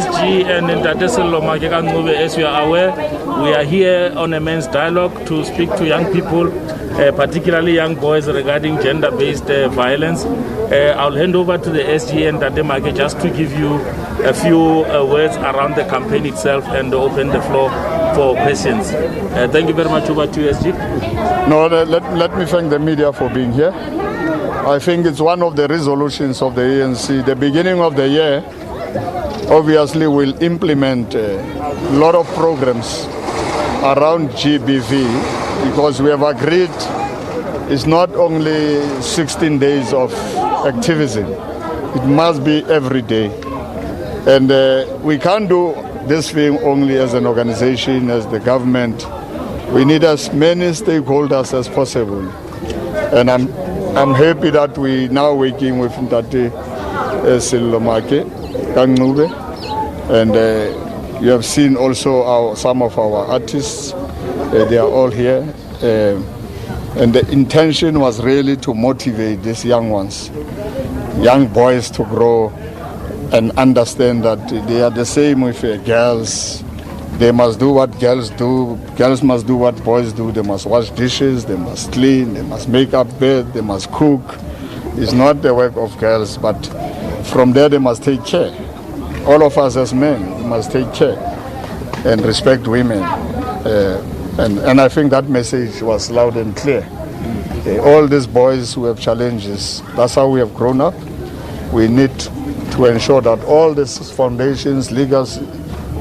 And as you are aware, we are here on a men's dialogue to speak to young people, particularly young boys, regarding gender-based violence. I'll hand over to the SG and Tatemake just to give you a few words around the campaign itself and open the floor for questions. Thank you very much. Over to you, SG. No, let me thank the media for being here. I think it's one of the resolutions of the ANC. The beginning of the year, obviously, we'll implement a lot of programs around GBV because we have agreed it's not only 16 days of activism. It must be every day. And we can't do this thing only as an organization, as the government. We need as many stakeholders as possible. And I'm happy that we now working with Ntate Silomake, and you have seen also some of our artists. They are all here. And the intention was really to motivate these young ones, young boys, to grow and understand that they are the same with girls. They must do what girls do. Girls must do what boys do. They must wash dishes, they must clean, they must make up bed, they must cook. It's not the work of girls, but from there they must take care. All of us as men must take care and respect women. And I think that message was loud and clear. All these boys who have challenges, that's how we have grown up. We need to ensure that all these foundations, leaguers,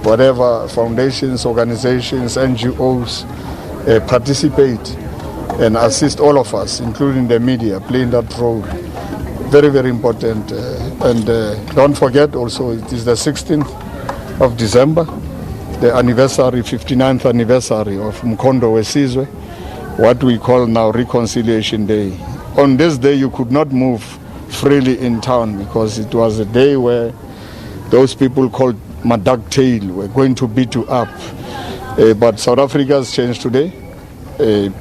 whatever foundations, organizations, NGOs participate and assist all of us, including the media, playing that role. Very, very important. And don't forget also, it is the 16th of December, the anniversary, 59th anniversary of Mkondo Wesizwe, what we call now Reconciliation Day. On this day, you could not move freely in town because it was a day where those people called Madak Tail were going to beat you up. But South Africa has changed today,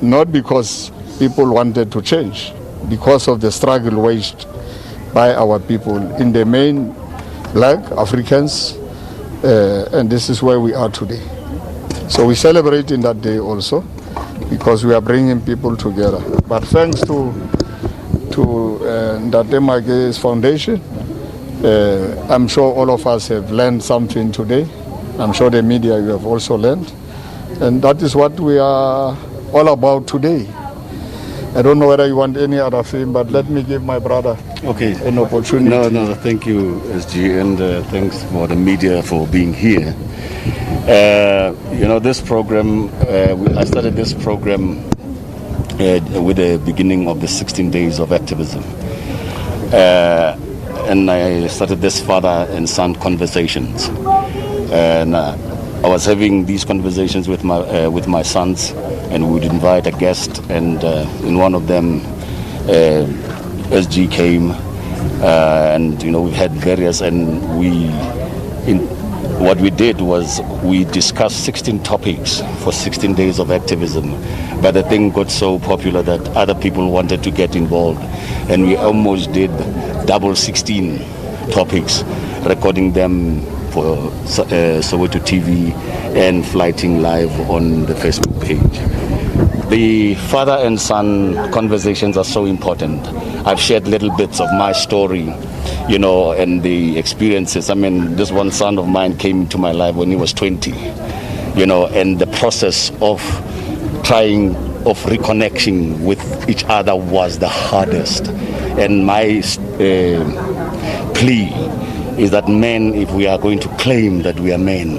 not because people wanted to change, because of the struggle waged by our people, in the main Black Africans, and this is where we are today. So we celebrate in that day also, because we are bringing people together. But thanks to Ntatemake's foundation, I'm sure all of us have learned something today. I'm sure the media, you have also learned. And that is what we are all about today. I don't know whether you want any other thing, but let me give my brother an opportunity. No, thank you, SG, and thanks for the media for being here. This program, I started this program with the beginning of the 16 days of activism. And I started this father and son conversations. And I was having these conversations with my sons, and we would invite a guest, and in one of them, SG came, and we had various, and what we did was we discussed 16 topics for 16 days of activism, but the thing got so popular that other people wanted to get involved, and we almost did double 16 topics, recording them for Soweto TV and flighting live on the Facebook page. The father and son conversations are so important. I've shared little bits of my story, and the experiences. I mean, this one son of mine came into my life when he was 20, and the process of reconnection with each other was the hardest. And my plea is that men, if we are going to claim that we are men,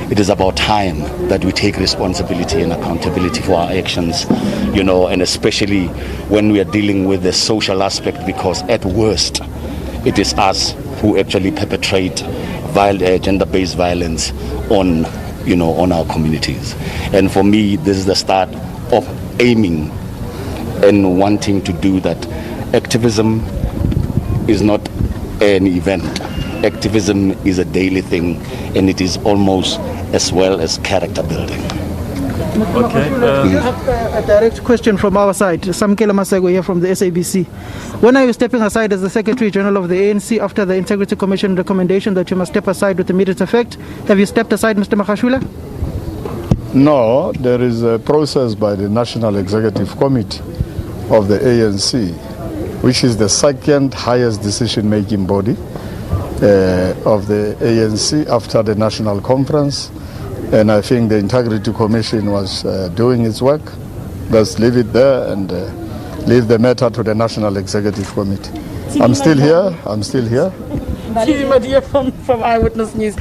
it is about time that we take responsibility and accountability for our actions, and especially when we are dealing with the social aspect, because at worst, it is us who actually perpetrate gender-based violence on our communities. And for me, this is the start of aiming and wanting to do that. Activism is not an event. Activism is a daily thing, and it is almost as well as character building. Okay. A direct question from our side. Samkele Maseko here from the SABC. When are you stepping aside as the Secretary General of the ANC after the Integrity Commission recommendation that you must step aside with immediate effect? Have you stepped aside, Mr. Magashule? No, there is a process by the National Executive Committee of the ANC, which is the second highest decision-making body of the ANC after the National Conference. And I think the Integrity Commission was doing its work. Let's leave it there and leave the matter to the National Executive Committee. I'm still here. From Eyewitness News.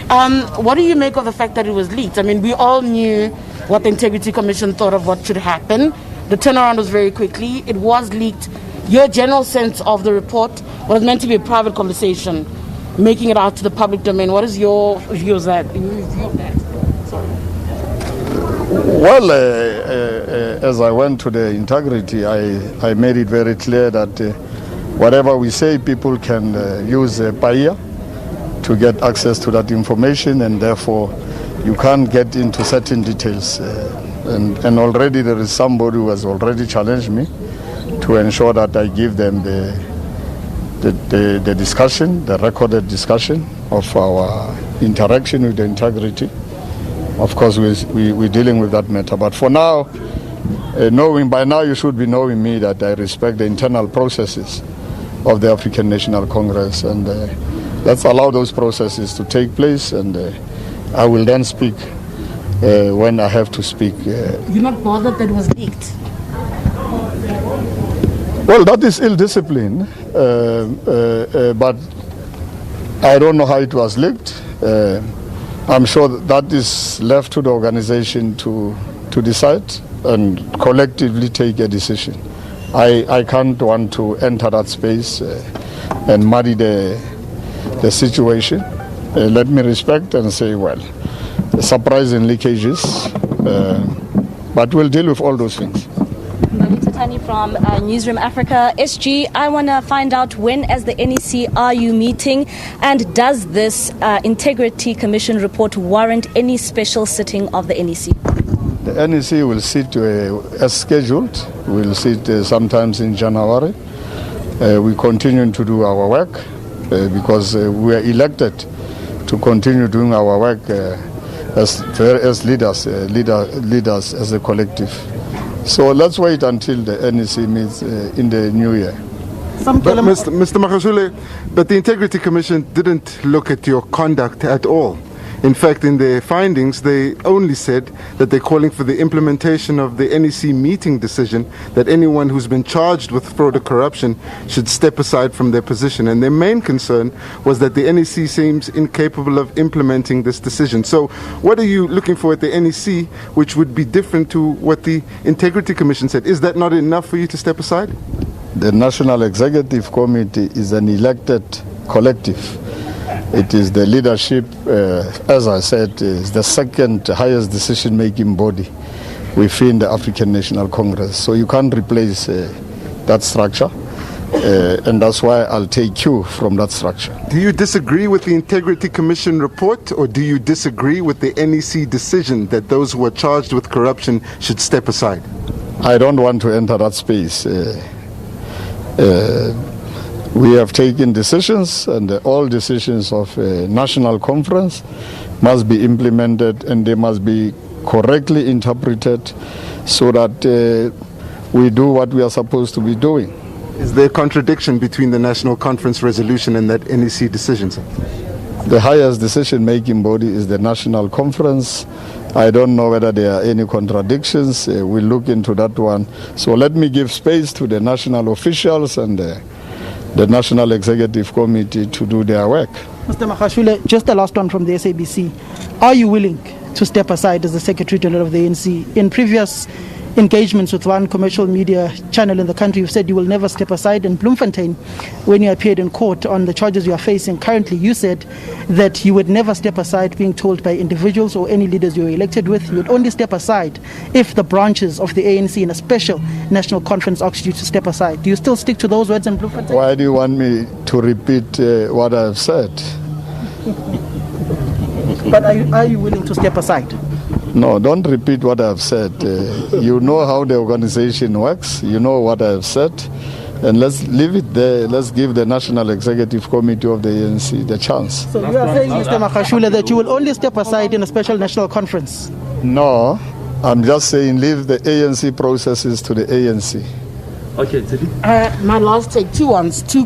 What do you make of the fact that it was leaked? I mean, we all knew what the Integrity Commission thought of what should happen. The turnaround was very quickly. It was leaked. Your general sense of the report was meant to be a private conversation, making it out to the public domain. What is your view of that? Well, as I went to the integrity, I made it very clear that whatever we say, people can use PAIA to get access to that information, and therefore you can't get into certain details. And already there is somebody who has already challenged me to ensure that I give them the discussion, the recorded discussion of our interaction with the integrity. Of course, we're dealing with that matter. But for now, by now you should be knowing me that I respect the internal processes of the African National Congress, and let's allow those processes to take place, and I will then speak when I have to speak. You're not bothered that it was leaked? Well, that is ill-discipline, but I don't know how it was leaked. I'm sure that is left to the organization to decide and collectively take a decision. I can't want to enter that space and muddy the situation. Let me respect and say, well, surprising leakages, but we'll deal with all those things. Tani from Newsroom Africa. SG, I want to find out, when as the NEC are you meeting, and does this Integrity Commission report warrant any special sitting of the NEC? The NEC will sit as scheduled. We'll sit sometimes in January. We continue to do our work because we are elected to continue doing our work as leaders as a collective. So let's wait until the NEC meets in the new year. But Mr. Magashule, but the Integrity Commission didn't look at your conduct at all. In fact, in their findings, they only said that they're calling for the implementation of the NEC meeting decision, that anyone who's been charged with fraud or corruption should step aside from their position. And their main concern was that the NEC seems incapable of implementing this decision. So what are you looking for at the NEC, which would be different to what the Integrity Commission said? Is that not enough for you to step aside? The National Executive Committee is an elected collective. It is the leadership, as I said, is the second highest decision-making body within the African National Congress. So you can't replace that structure, and that's why I'll take cue from that structure. Do you disagree with the Integrity Commission report, or do you disagree with the NEC decision that those who are charged with corruption should step aside? I don't want to enter that space. We have taken decisions, and all decisions of a national conference must be implemented, and they must be correctly interpreted so that we do what we are supposed to be doing. Is there a contradiction between the National Conference resolution and that NEC decision, sir? The highest decision-making body is the National Conference. I don't know whether there are any contradictions. We'll look into that one. So let me give space to the national officials and the National Executive Committee to do their work. Mr. Magashule, just the last one from the SABC. Are you willing to step aside as the Secretary General of the ANC? In previous engagements with one commercial media channel in the country, you've said you will never step aside. In Bloemfontein, when you appeared in court on the charges you are facing currently, you said that you would never step aside being told by individuals or any leaders you were elected with. You would only step aside if the branches of the ANC in a special national conference asked you to step aside. Do you still stick to those words in Bloemfontein? Why do you want me to repeat what I've said? But are you willing to step aside? No, don't repeat what I've said. You know how the organization works. You know what I've said. And let's leave it there. Let's give the National Executive Committee of the ANC the chance. So you are saying, Mr. Magashule, that you will only step aside in a special national conference? No, I'm just saying leave the ANC processes to the ANC. Okay, my last take, two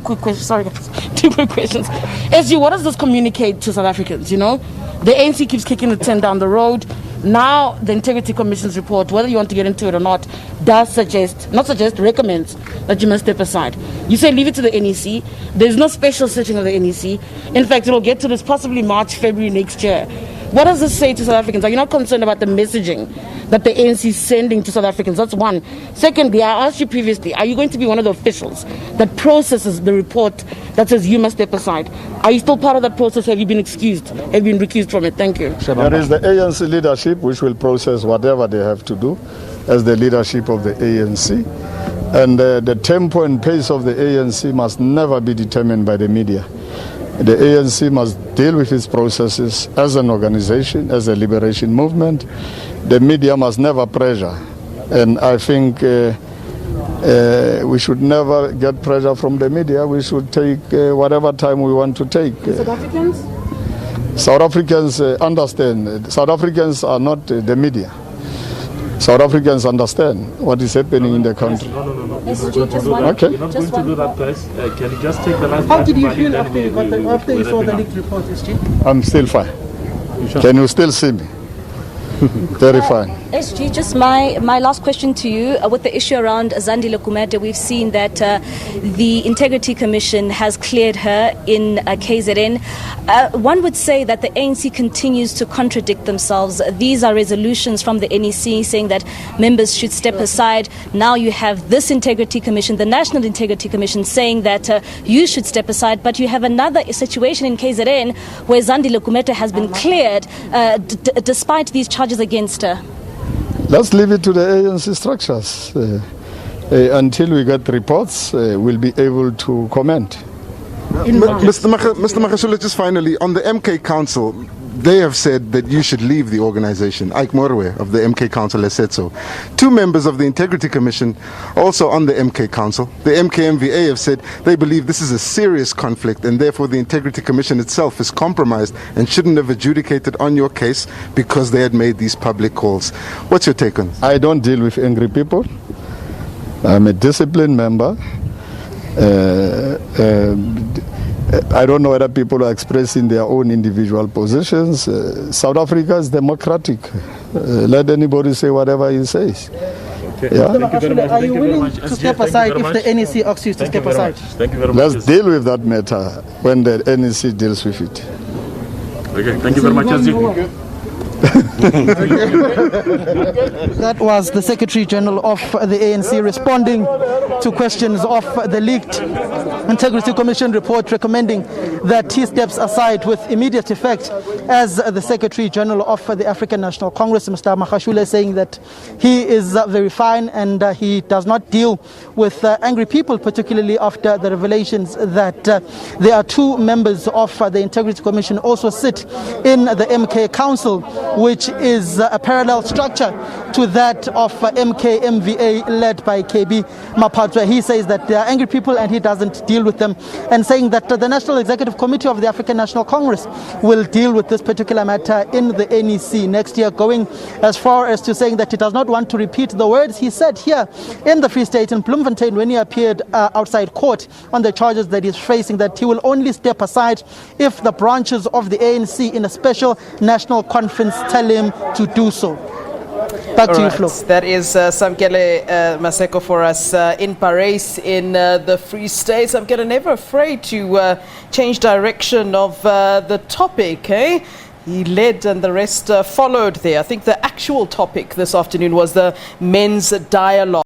quick questions. Sorry, guys. 2 quick questions. SG, what does this communicate to South Africans? You know, the ANC keeps kicking the 10 down the road. Now, the Integrity Commission's report, whether you want to get into it or not, does recommends that you must step aside. You say leave it to the NEC. There's no special sitting of the NEC. In fact, it'll get to this possibly March, February next year. What does this say to South Africans? Are you not concerned about the messaging that the ANC is sending to South Africans? That's one. Secondly, I asked you previously, are you going to be one of the officials that processes the report that says you must step aside? Are you still part of that process? Have you been excused? Have you been recused from it? Thank you. There is the ANC leadership which will process whatever they have to do as the leadership of the ANC. And the tempo and pace of the ANC must never be determined by the media. The ANC must deal with its processes as an organization, as a liberation movement. The media must never pressure. And I think we should never get pressure from the media. We should take whatever time we want to take. South Africans? South Africans understand. South Africans are not the media. South Africans understand what is happening in the country. No. Okay. You're not going to do that, guys. Can you just take the last? How did you feel after you saw the leaked report, SG? I'm still fine. Can you still see me? Very fine. SG, just my last question to you. With the issue around Zandile Kumete, we've seen that the Integrity Commission has cleared her in KZN. One would say that the ANC continues to contradict themselves. These are resolutions from the NEC saying that members should step aside. Now you have this Integrity Commission, the National Integrity Commission, saying that you should step aside. But you have another situation in KZN where Zandile Kumete has been cleared despite these charges against her. Let's leave it to the ANC structures. Until we get reports, we'll be able to comment. Mr. Magashule, just finally, on the MK Council, they have said that you should leave the organization. Ike Morwe of the MK Council has said so. 2 members of the Integrity Commission also on the MK Council, the MKMVA, have said they believe this is a serious conflict and therefore the Integrity Commission itself is compromised and shouldn't have adjudicated on your case because they had made these public calls. What's your take on this? I don't deal with angry people. I'm a disciplined member. I don't know whether people are expressing their own individual positions. South Africa is democratic. Let anybody say whatever he says. Okay. Yeah. Thank you very much. Are you willing to step aside if the NEC asks you to step aside? Thank you very much. Let's deal with that matter when the NEC deals with it. Okay, thank you very much. That was the Secretary General of the ANC responding to questions of the leaked Integrity Commission report, recommending that he steps aside with immediate effect as the Secretary General of the African National Congress. Mr. Magashule saying that he is very fine and he does not deal with angry people, particularly after the revelations that there are 2 members of the Integrity Commission also sit in the MK Council, which is a parallel structure to that of MKMVA led by KB Mapatwa. He says that they are angry people and he doesn't deal with them, and saying that the National Executive Committee of the African National Congress will deal with this particular matter in the NEC next year, going as far as to saying that he does not want to repeat the words he said here in the Free State in Bloemfontein when he appeared outside court on the charges that he's facing, that he will only step aside if the branches of the ANC in a special national conference tell him to do so. Back to you, Flo. That is Samkele Maseko for us in Parys in the Free State. Samkele, never afraid to change direction of the topic, eh? He led and the rest followed there. I think the actual topic this afternoon was the men's dialogue.